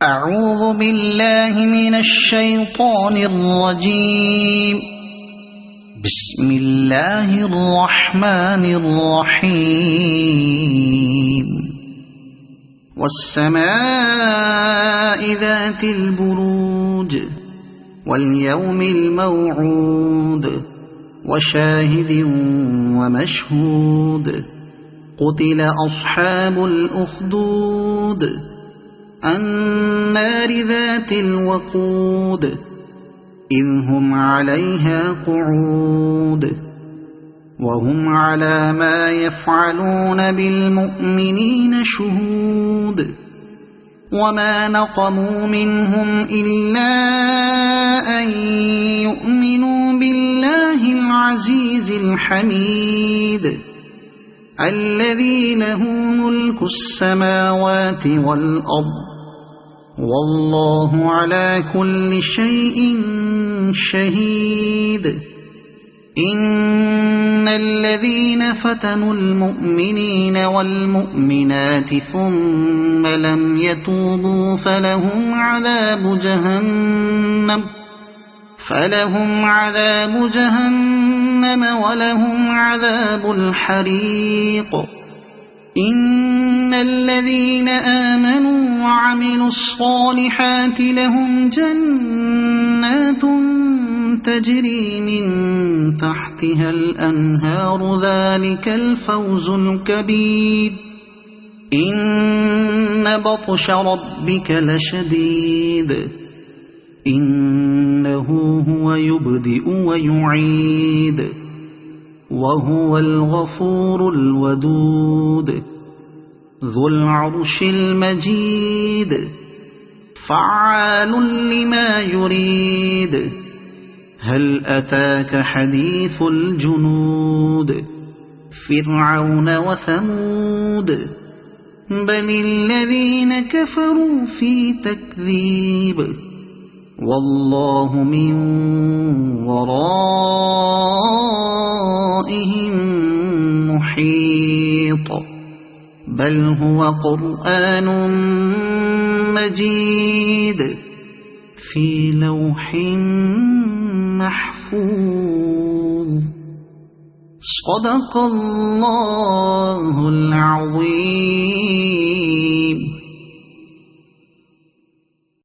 أعوذ بالله من الشيطان الرجيم. بسم الله الرحمن الرحيم. والسماء ذات البروج واليوم الموعود وشاهد ومشهود. قتل أصحاب الأخدود النار ذات الوقود إذ هم عليها قعود وهم على ما يفعلون بالمؤمنين شهود. وما نقموا منهم إلا أن يؤمنوا بالله العزيز الحميد الذي له ملك السماوات والأرض والله على كل شيء شهيد. إن الذين فتنوا المؤمنين والمؤمنات ثم لم يتوبوا فلهم عذاب جهنم ولهم عذاب الحريق. إن الذين آمنوا وعملوا الصالحات لهم جنات تجري من تحتها الأنهار ذلك الفوز الكبير. إن بطش ربك لشديد إنه هو يبدئ ويعيد وهو الغفور الودود ذو العرش المجيد فعال لما يريد. هل أتاك حديث الجنود فرعون وثمود بل الذين كفروا في تكذيب والله من ورائهم محيط. بل هو قرآن مجيد في لوح محفوظ. صدق الله العظيم.